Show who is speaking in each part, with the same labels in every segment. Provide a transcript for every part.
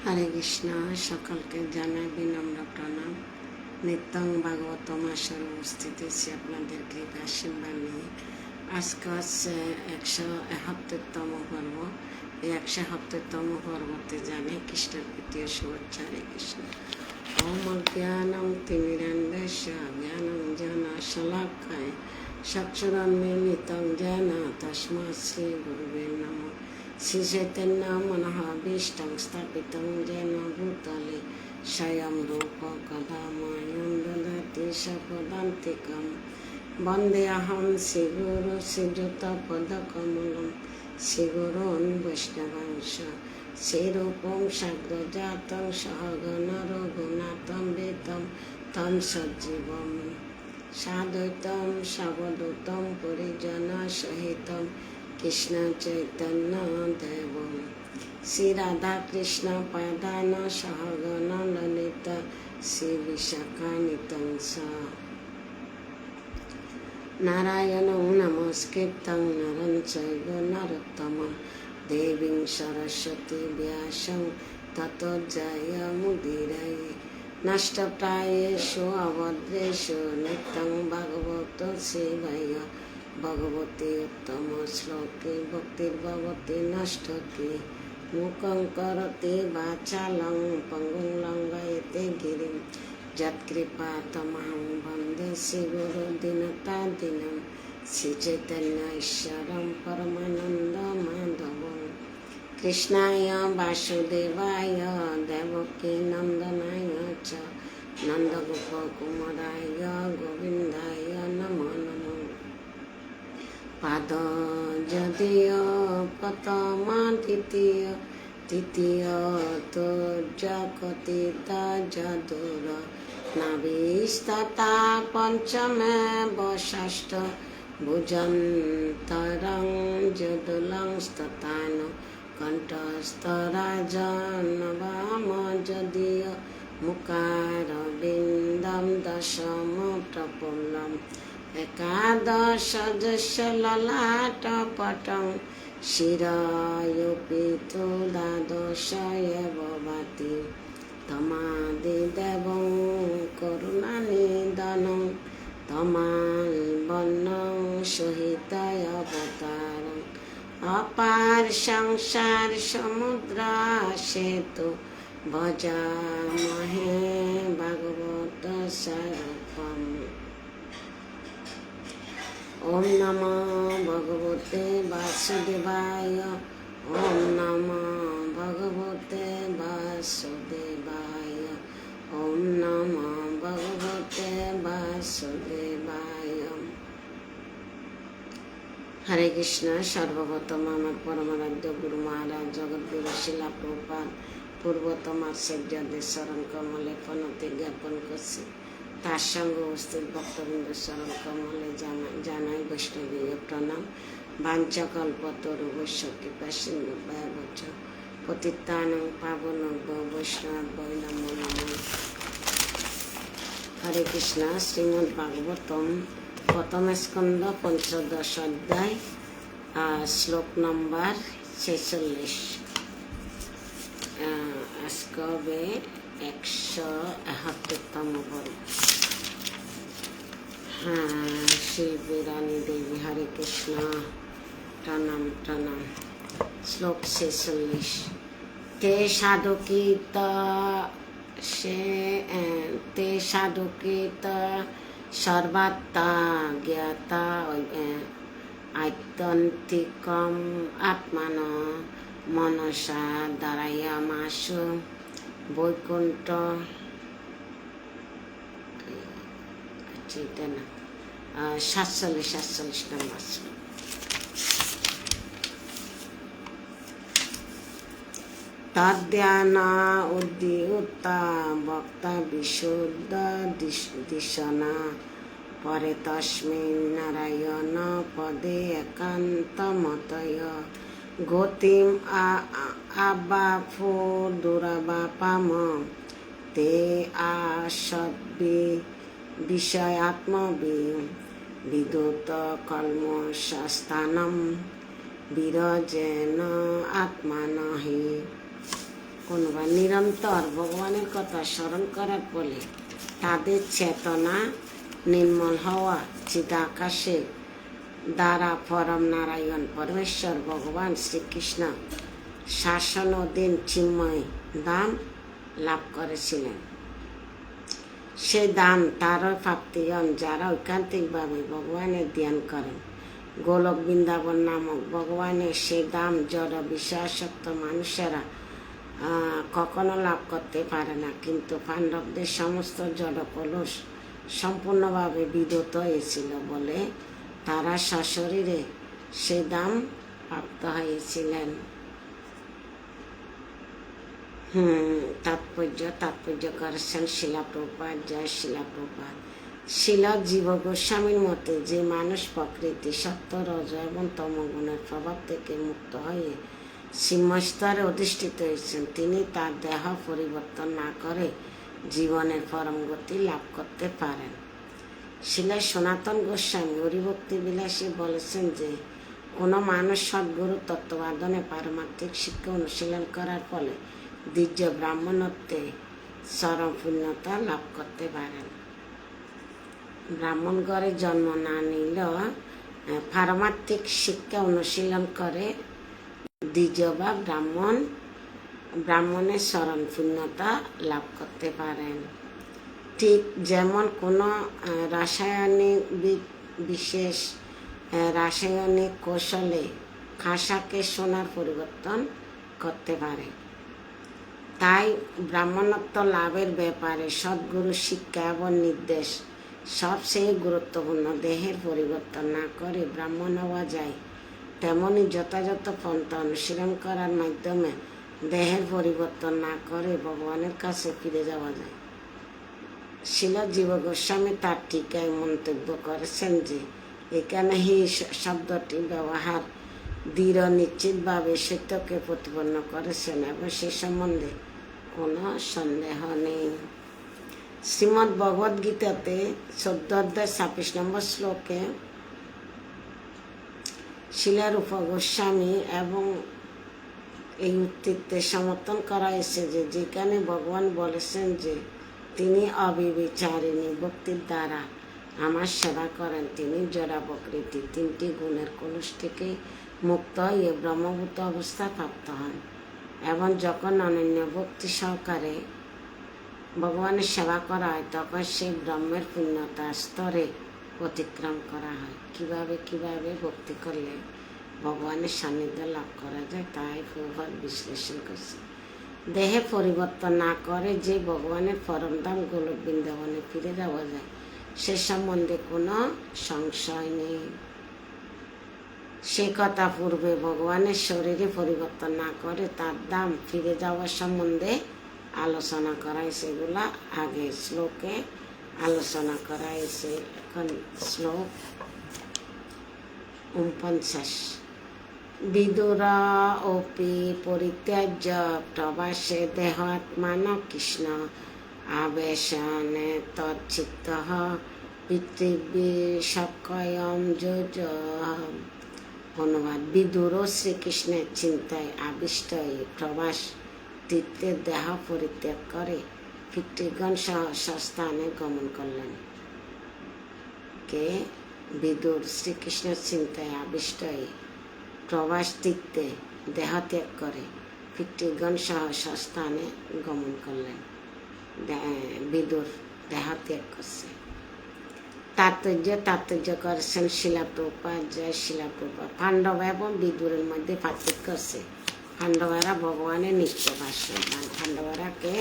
Speaker 1: হরে কৃষ্ণ। সকলকে জানাই বিনম্র প্রণাম। নিত্যং ভাগবতম আসর উপস্থিত হয়েছি আপনাদেরকে আশীর্বাদ নিয়ে। আজকে হচ্ছে 171তম পর্ব। এই 171তম পর্বতে জানে কৃষ্ণের প্রীতীয় শুভেচ্ছা। হরে কৃষ্ণ। ওম অজ্ঞানং তিমিরান্ধস্য জ্ঞানঞ্জন শলাকায় চক্ষুরুন্মীলিतं येन তস্मै শ্রী গুরুবে নমঃ। শ্রী চৈতন্য মনোভীষ্টং স্থাপিतं येन ভূতলে স্বয়ং রূপ কদা মह्यं দদাতি স্বপদান্তিকं। বন্দেऽহং শ্রীগুরু শ্রীযুতপদকমलं শ্রীগুরূन् বৈষ্ণবাংশ শ্রীরূপং সাগ্রজাतं সহগণ রঘুনাথं বিतं तं সজ্জীবম সাদ্বৈতং সাবধূতং পরিজন সহিতং কৃষ্ণ চৈতন্য দেবম শ্রী রাধা কৃষ্ণ পাদান সহগণ ললিতা শ্রী বিশাখানিতং স। নারায়ণং নমস্কৃত্যং নরং চৈব নরোত্তমং দেবীং সরস্বতী ব্যাসং ততো জয়মুদীরয়ে। নষ্টপ্রায়েষু অভদ্রেষু নিত্যং ভাগবত সেবায় ভগবতী উত্তম শ্লোকে ভক্তির্ভবতি নষ্টকে। মুখং করতি বাচালং পঙ্গুং লঙ্ঘয়তে গিরিং যৎকৃপাতমহং বন্দে শ্রীগুরু দীনতাদীনং শ্রীচৈতন্য ঈশ্বরং পরমানন্দ মাধবং। কৃষ্ণায় বাসুদেবায় দেবকী নন্দনায় চ নন্দগোপ কুমারায় গোবিন্দায় নমো নমঃ। পাদ যদিয় প্রথমা দ্বিতীয় তৃতীয় তোর্যকতিতা যদুর নাভিস্ততা পঞ্চমেব ষষ্ঠ ভুজন্তরং যদুলং স্ততান কণ্ঠস্তরাজনবাম যদীয় মুকার বিন্দম দশম প্রফুল্লম একাদশ যস্য ললাট পটং শিরায়োপিতো দ্বাদশ এব ভাতি তমাদিদেবং করুণানিধনং তমালবর্ণং সহিতায় অবতারং অপার সংসার সমুদ্র সেতু ভজামহে ভাগবত স্বরূপম। ওম নমো ভগবতে বাসুদেবায়। ওম নমো ভগবতে বাসুদেবায়। ওম নমো ভগবতে বাসুদেবায়। হরে কৃষ্ণ। সর্বপ্রথম আমার পরমারাধ্য গুরু মহারাজ জগৎগুরু শিলা প্রভুপাদ পূর্বতম আচার্যদের চরণ কমলে প্রণতি জ্ঞাপন করছি। তার সঙ্গে উপস্থিত ভক্তবৃন্দ চরণ কমলে জানাই বৈষ্ণবীয় প্রণাম। বাঞ্ছাকল্পতরুভ্যশ্চ কৃপাসিন্ধু ভয়বচ পতিতানাং পাবনেভ্যো বৈষ্ণবেভ্যো নমো নমঃ। হরে কৃষ্ণ। শ্রীমদ্ ভাগবতম প্রথম স্কন্ধ পঞ্চদশ অধ্যায় শ্লোক নম্বর 46। আজকে হবে 171তম পর্ব। শ্রী বিরানী দেবী। হরে কৃষ্ণ। প্রণাম প্রণাম। শ্লোক 46। তে সাধুকৃত সর্বাত্মা জ্ঞাতা আত্যন্তিকম আত্মান মনসা দারায়ামাসু বৈকুণ্ঠ। এটা না 47 নম্বর। তদ্যানা উদ্দিউত্তা বক্তা বিশুদ্ধ দিশনা পরে তস্মিন নারায়ণ পদে একান্তমতয় গতিম আবাফু দুরাবাপাম তে আসব্বি বিষয়াত্মবি বিদুত কলমশস্থানম বিরজেন আত্মানহি। কোনোবা নিরন্তর ভগবানের কথা স্মরণ করার ফলে তাদের চেতনা নির্মল হওয়া চিদাকাশে দ্বারা পরম নারায়ণ পরমেশ্বর ভগবান শ্রীকৃষ্ণ শাসনাধীন চিন্ময় ধাম লাভ করেছিলেন। সে ধাম তারও প্রাপ্তিগণ যারা ঐকান্তিকভাবে ভগবানের ধ্যান করেন। গোলক বৃন্দাবন নামক ভগবানের সে ধাম জড় বিষয়াসক্ত মানুষেরা কখনো লাভ করতে পারে না, কিন্তু পাণ্ডবদের সমস্ত জড় কলুষ সম্পূর্ণভাবে বিধৌত হয়েছিল বলে তারা সশরীরে সে ধাম প্রাপ্ত হয়েছিলেন। তাৎপর্য করেছেন শিলা প্রভুপাদ। জয় শিলা প্রভুপাদ। শিলা জীব গোস্বামীর মতে যে মানুষ প্রকৃতি সত্য রজ এবং তমগুণের প্রভাব থেকে মুক্ত হয়ে সিংহস্তরে অধিষ্ঠিত হয়েছেন, তিনি তার দেহ পরিবর্তন না করে জীবনের পরম গতি লাভ করতে পারেন। শিলা সনাতন গোস্বামী হরিভক্তি বিলাসী বলেছেন যে কোনো মানুষ সদ্গুরু তত্ত্ববাদনে পারমার্থিক শিক্ষা অনুশীলন করার ফলে দ্বিজ ব্রাহ্মণত্বে চরম পূর্ণতা লাভ করতে পারেন। ব্রাহ্মণ ঘরে জন্ম না নিলেও পারমার্থিক শিক্ষা অনুশীলন করে দ্বিজ বা ব্রাহ্মণের চরম পূর্ণতা লাভ করতে পারেন। ঠিক যেমন কোনো বিশেষ রাসায়নিক কৌশলে খাসাকে সোনার পরিবর্তন করতে পারে, তাই ব্রাহ্মণত্ব লাভের ব্যাপারে সদ্গুরু শিক্ষা এবং নির্দেশ সবচেয়ে গুরুত্বপূর্ণ। দেহের পরিবর্তন না করে ব্রাহ্মণ হওয়া যায়, তেমনি যথাযথ পন্থা অনুশীলন করার মাধ্যমে দেহের পরিবর্তন না করে ভগবানের কাছে ফিরে যাওয়া যায়। শিল জীব গোস্বামী তার টিকায় মন্তব্য করেছেন যে এখানে হি শব্দটি ব্যবহার দৃঢ় নিশ্চিতভাবে সত্যকে প্রতিপন্ন করেছেন এবং সে সম্বন্ধে কোনো সন্দেহ নেই। শ্রীমদ্ ভগবদ গীতাতে 14 অধ্যায় 26 নম্বর শ্লোকে শিলারূপ গোস্বামী এবং এই উক্তিতে সমর্থন করা হয়েছে যে যেখানে ভগবান বলেছেন যে তিনি অবিচারিণী ভক্তির দ্বারা আমার সেবা করেন, তিনি জড়া প্রকৃতি 3টি গুণের কলুষ থেকে মুক্ত হয়ে ব্রহ্মভূত অবস্থা প্রাপ্ত হন এবং যখন অনন্য ভক্তি সহকারে ভগবানের সেবা করা হয় তখন সেই ব্রহ্মের পূর্ণতা স্তরে অতিক্রম করা হয়। কিভাবে ভক্তি করলে ভগবানের সান্নিধ্য লাভ করা যায় তাই প্রভুপাদ বিশ্লেষণ করছে। দেহে পরিবর্তন না করে যে ভগবানের পরমধাম গোলক বৃন্দাবনে ফিরে যাওয়া যায় সে সম্বন্ধে কোনো সংশয় নেই। সে কথা পূর্বে ভগবানের শরীরে পরিবর্তন না করে তার ধাম ফিরে যাওয়ার সম্বন্ধে আলোচনা করা হয়েছে। এগুলা আগে শ্লোকে আলোচনা করা হয়েছে। এখন শ্লোক 49। বিদুরা অপি পরিত্যাজ্য প্রবাসে দেহাত্মান কৃষ্ণ আবেশনে তচ্চিত্ত পৃথিবী সকয়ম যোজ। অনুবাদ: বিদুর শ্রীকৃষ্ণের চিন্তায় আবিষ্ট হয়ে প্রবাস তীর্থে দেহ পরিত্যাগ করে পিতৃগণ সহ স্বস্থানে গমন করলেন। কে? বিদুর শ্রীকৃষ্ণের চিন্তায় আবিষ্ট হয়ে প্রবাস তীর্থে দেহ ত্যাগ করে পিতৃগণ সহ স্বস্থানে গমন করলেন। বিদুর দেহ ত্যাগ করছে। তাৎপর্য করেছেন শিলা প্রভুপাদ। জয় শিলা প্রভুপাদ। পাণ্ডব এবং বিদুরের মধ্যে পার্থক্য আছে। পাণ্ডবেরা ভগবানের নিত্য ভাষ্য, পাণ্ডবেরা কে?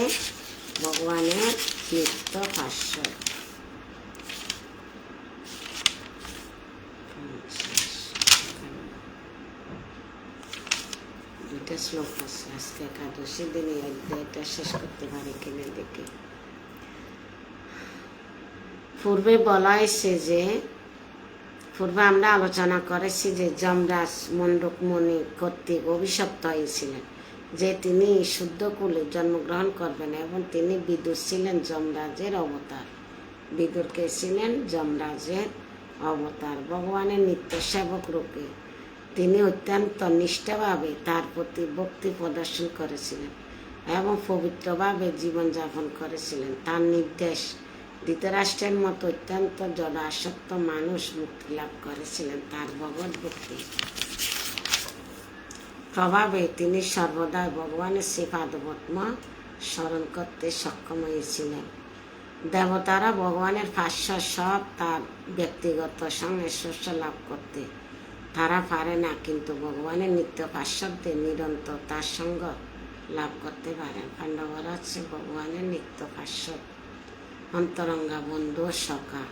Speaker 1: ভগবানের নিত্য ভাষ্য। দুইটা শ্লোক আছে, আজকে একাদশী দিনে অধ্যায়টা শেষ করতে পারি কিনা দেখে। পূর্বে বলা হয়েছে যে পূর্বে আমরা আলোচনা করেছি যে যমরাজ মণ্ডকমণি কর্তৃক অভিশপ্ত হয়েছিলেন যে তিনি শুদ্ধ কুলে জন্মগ্রহণ করবেন এবং তিনি বিদুর ছিলেন যমরাজের অবতার। বিদুরকে ছিলেন যমরাজের অবতার। ভগবানের নিত্য সেবক রূপে তিনি অত্যন্ত নিষ্ঠাভাবে তার প্রতি ভক্তি প্রদর্শন করেছিলেন এবং পবিত্রভাবে জীবনযাপন করেছিলেন। তার নির্দেশ ধৃতরাষ্ট্রের মতো অত্যন্ত জড়াসক্ত মানুষ মুক্তি লাভ করেছিলেন। তার ভগবত ভক্তি প্রভাবে তিনি সর্বদাই ভগবানের সেই পাদপদ্ম স্মরণ করতে সক্ষম হয়েছিলেন। দেবতারা ভগবানের ভাষ্য সব তার ব্যক্তিগত সঙ্গে শস্য লাভ করতে তারা পারে না, কিন্তু ভগবানের নিত্য ভাষ্যদের নিরন্তর তার সঙ্গ লাভ করতে পারেন। পাণ্ডবরা হচ্ছে ভগবানের নিত্য ভাষ্য, অন্তরঙ্গা বন্ধু সখা।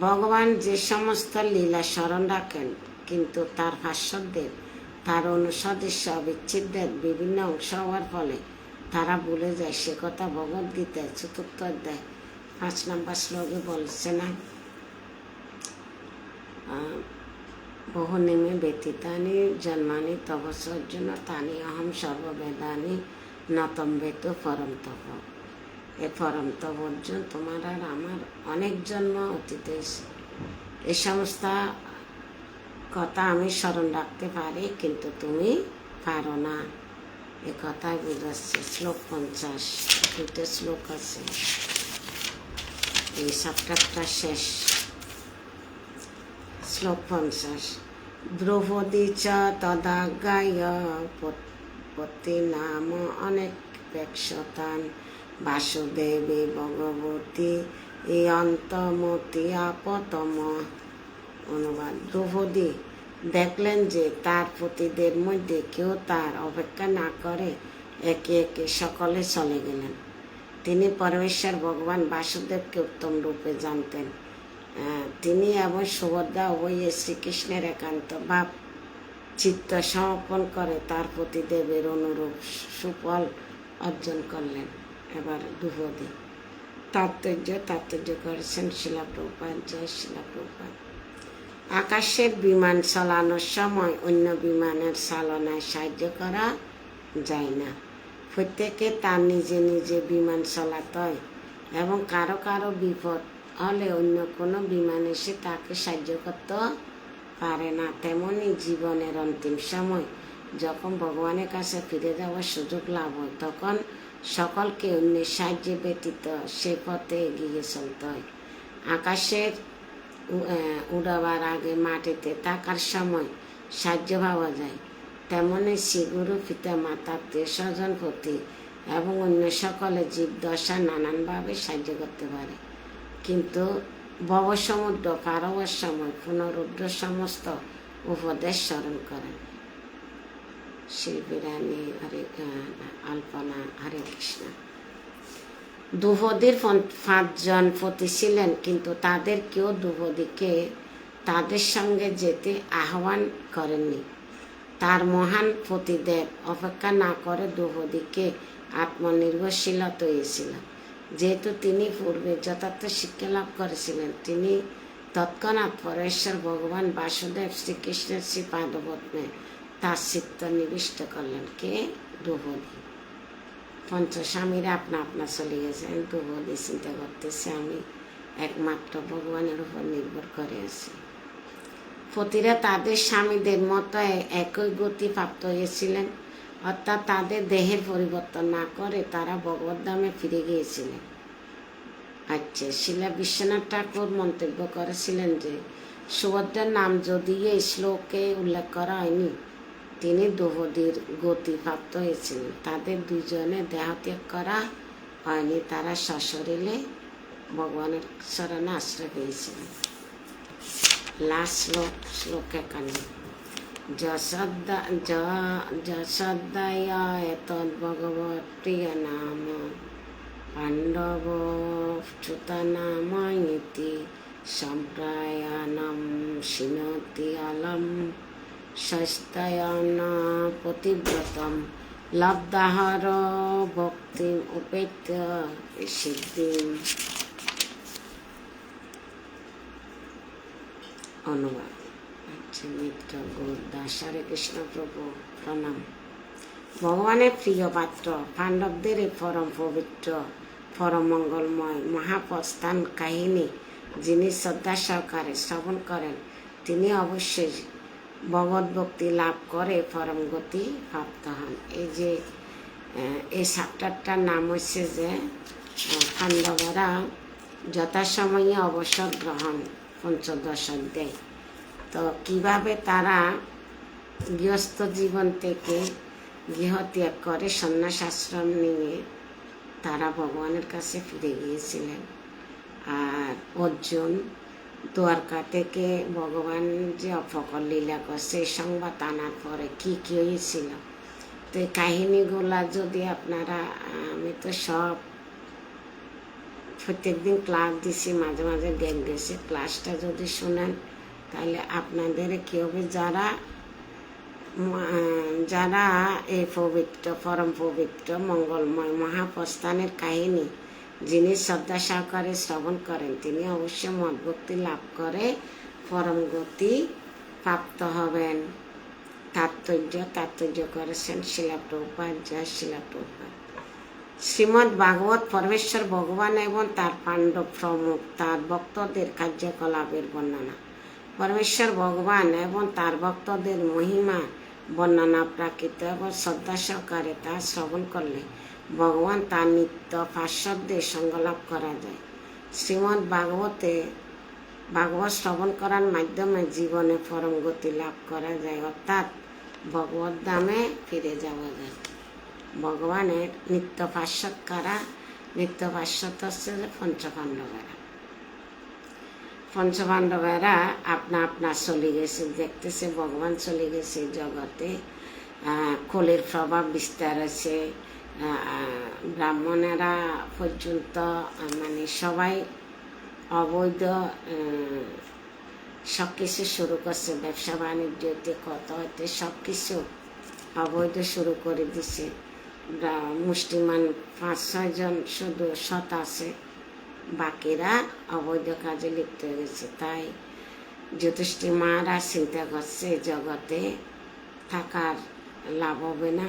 Speaker 1: ভগবান যে সমস্ত লীলা স্মরণ রাখেন, কিন্তু তার ভাষ্যদের তার অনুসদস্য অবিচ্ছেদের বিভিন্ন অংশ হওয়ার ফলে তারা ভুলে যায়, সে কথা ভগবদ্গীতায় ৪র্থ অধ্যায় ৫ নম্বর শ্লোকে বলছে না, বহু নেমে ব্যতীতানি জন্মানি তপস্যর্জুন তানি অহম সর্ববেদানি নতম বেতু পরম তপ। এ পরম তপ অর্জুন, তোমার আর আমার অনেক জন্ম অতীত হয়েছে। এ সমস্ত কথা আমি স্মরণ রাখতে পারি, কিন্তু তুমি পারো না। এ কথাই বোঝাচ্ছে। শ্লোক 50, 2টা শ্লোক আছে, এই চ্যাপ্টারটা শেষ। শ্লোক 50। দ্রৌপদী চ তদাজ্ঞায় পতি নাম অনেক প্রেক্ষতান বাসুদেবী ভগবতী এই অন্তমতি আপতম। অনুবাদ: দ্রৌপদী দেখলেন যে তার পতিদের মধ্যে কেউ তার অপেক্ষা না করে একে একে সকলে চলে গেলেন। তিনি পরমেশ্বর ভগবান বাসুদেবকে উত্তম রূপে জানতেন। তিনি এবং সুভদ্রা উভয়ে শ্রীকৃষ্ণের একান্ত ভাব চিত্ত সমর্পণ করে তার পতিদেবের অনুরূপ সুফল অর্জন করলেন। এবার দ্রৌপদী তাৎপর্য করেছেন শিলা প্রভুপাদ। জয় শিলা প্রভুপাদ। আকাশের বিমান চালানোর সময় অন্য বিমানের চালনায় সাহায্য করা যায় না। প্রত্যেকে তার নিজে নিজে বিমান চালাতে হয় এবং কারো কারো বিপদ হলে অন্য কোনো বিমান এসে তাকে সাহায্য করতে পারে না। তেমনি জীবনের অন্তিম সময় যখন ভগবানের কাছে ফিরে যাওয়ার সুযোগ লাভ হয়, তখন সকলকে অন্যের সাহায্যে ব্যতীত সে পথে এগিয়ে চলতে হয়। আকাশের উড়াবার আগে মাটিতে থাকার সময় সাহায্য পাওয়া যায়, তেমনি শ্রীগুরু পিতা মাতা আত্মীয় স্বজন প্রতি এবং অন্য সকলে জীবদশা নানানভাবে সাহায্য করতে পারে, কিন্তু ভবসমুদ্র পার হওয়ার সময় পুনরুদ্ধ সমস্ত উপদেশ স্মরণ করেন। শিল্পীরানী আলপনা। হরে কৃষ্ণ। দ্রৌপদীর 5 জন পতি ছিলেন, কিন্তু তাদের কেউ দ্রৌপদীকে তাদের সঙ্গে যেতে আহ্বান করেননি। তার মহান পতিদেব অপেক্ষা না করে দ্রৌপদীকে আত্মনির্ভরশীলতা হয়েছিল। যেহেতু তিনি পূর্বে যথার্থ শিক্ষা লাভ করেছিলেন, তিনি তৎক্ষণাৎ পরমেশ্বর ভগবান বাসুদেব শ্রীকৃষ্ণের শ্রী পাদপদ্মে তার চিত্ত নিবিষ্ট করলেন। কে? দ্রৌপদী। পঞ্চস্বামীরা আপনা চলে গেছেন। দ্রৌপদী চিন্তা করতেছে, আমি একমাত্র ভগবানের উপর নির্ভর করে আছি। পতিরা তাদের স্বামীদের মতো একই গতি প্রাপ্ত হয়েছিলেন, অর্থাৎ তাদের দেহের পরিবর্তন না করে তারা ভগবত ধামে ফিরে গিয়েছিলেন। আচ্ছা, শিলা বিশ্বনাথ ঠাকুর মন্তব্য করেছিলেন যে সুভদ্রার নাম যদিও এই শ্লোকে উল্লেখ করা হয়নি, তিনি দ্রৌপদীর গতি প্রাপ্ত হয়েছিলেন। তাদের দুজনে দেহত্যাগ করা হয়নি, তারা সশরীরে ভগবানের চরণে আশ্রয় পেয়েছিলেন। লাস্ট শ্লোক 51। যশোদায়া এতদ্ভগবৎ প্রিয় নাম পাণ্ডব চ্যুতনাময়িতি সম্প্রায়াণম শিনতি আলম শস্তয়ন পতিব্রতম লব্ধাহর ভক্তিম উপেত্য সিদ্ধিম। অনুবাদ: মিত্র গৌরদাস। হরে কৃষ্ণ প্রভু প্রণাম। ভগবানের প্রিয় পাত্র পাণ্ডবদের এই পরম পবিত্র পরম মঙ্গলময় মহাপ্রস্থান কাহিনী যিনি শ্রদ্ধা সহকারে শ্রবণ করেন, তিনি অবশ্যই ভগবত ভক্তি লাভ করে পরম গতি প্রাপ্ত হন। এই যে এই চ্যাপ্টারটার নাম হচ্ছে যে পাণ্ডবেরা যথাসময়ে অবসর গ্রহণ, পঞ্চদশ অধ্যায়। তো কিভাবে তারা গৃহস্থ জীবন থেকে গৃহ ত্যাগ করে সন্ন্যাস আশ্রম নিয়ে তারা ভগবানের কাছে ফিরে গিয়েছিলেন। আর অর্জুন দ্বারকা থেকে ভগবান যে অপকর লীলা করছে এই সংবাদ আনার পরে কি কি হয়েছিল, তো এই কাহিনীগুলা যদি আপনারা, আমি তো সব প্রত্যেকদিন ক্লাস দিছি, মাঝে মাঝে ডেক দিয়েছি, ক্লাসটা যদি শুনেন তাহলে আপনাদের কি হবে, যারা এই পবিত্র পরম পবিত্র মঙ্গলময় মহাপ্রস্থানের কাহিনী যিনি শ্রদ্ধা সহকারে শ্রবণ করেন তিনি অবশ্যই মদভক্তি লাভ করে পরম গতি প্রাপ্ত হবেন। তাৎপর্য করেছেন শিলা প্রভুপাদ। জয় শিলা প্রভুপাদ। শ্রীমদ্ ভাগবত পরমেশ্বর ভগবান এবং তার পাণ্ডব প্রমুখ তার ভক্তদের কার্যকলাপের বর্ণনা। পরমেশ্বর ভগবান এবং তার ভক্তদের মহিমা বর্ণনা প্রাকৃত এবং শ্রদ্ধা সহকারে তা শ্রবণ করলে ভগবান তার নিত্য পার্শ্বদের সঙ্গলাভ করা যায়। শ্রীমদ্ ভাগবত শ্রবণ করার মাধ্যমে জীবনে পরম গতি লাভ করা যায়, অর্থাৎ ভগবত ধামে ফিরে যাওয়া যায়। ভগবানের নিত্য পার্শ্বদ কারা? নিত্য পার্শ্বদ হচ্ছে যে পঞ্চপাণ্ডবেরা আপনা চলে গেছে, দেখতেছে ভগবান চলে গেছে জগতে, কলির প্রভাব বিস্তার আছে, ব্রাহ্মণেরা পর্যন্ত মানে সবাই অবৈধ সব কিছু শুরু করছে, ব্যবসা বাণিজ্যতে কত হইতে সব কিছু অবৈধ শুরু করে দিছে। মুষ্টিমান 5-6 জন শুধু সৎ আছে, বাকিরা অবৈধ কাজে লিপ্ত হয়ে গেছে। তাই যুধিষ্ঠির মহারাজ চিন্তা করছে জগতে থাকার লাভ হবে না,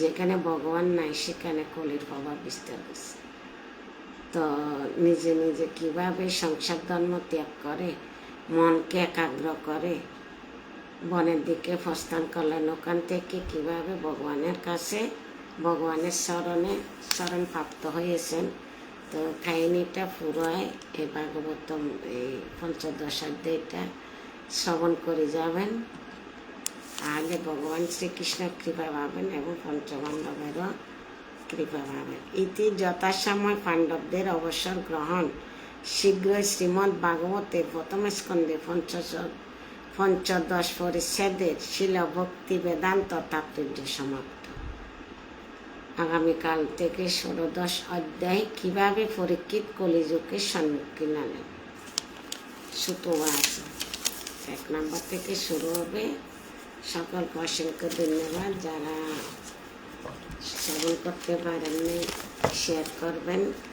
Speaker 1: যেখানে ভগবান নাই সেখানে কলির প্রভাব বিস্তার করছে। তো নিজে নিজে কিভাবে সংসার ধর্ম ত্যাগ করে মনকে একাগ্র করে বনের দিকে প্রস্থান করলেন, ওখান থেকে কিভাবে ভগবানের কাছে ভগবানের শরণ প্রাপ্ত হয়েছেন। তো কাহিনীটা পুরোয় এই ভাগবতম এই পঞ্চদশ অধ্যায়টা শ্রবণ করে যাবেন, তাহলে ভগবান শ্রীকৃষ্ণ কৃপা পাবেন এবং পঞ্চপাণ্ডবেরও কৃপা পাবেন। ইতি যথাসময় পাণ্ডবদের অবসর গ্রহণ। শীঘ্রই শ্রীমদ্ ভাগবতের প্রথম স্কন্ধে পঞ্চদশ পরিচ্ছেদের শিল ভক্তি বেদান্ত তাৎপর্য সমাপ্ত। আগামীকাল থেকে 16 অধ্যায় কিভাবে পরীক্ষিত কলিযুগের সম্মুখীন হলেন শুক্রবার আছে, 1 নম্বর থেকে শুরু হবে। সকলকে অসংখ্য ধন্যবাদ। যারা শ্রবণ করতে পারেননি শেয়ার করবেন।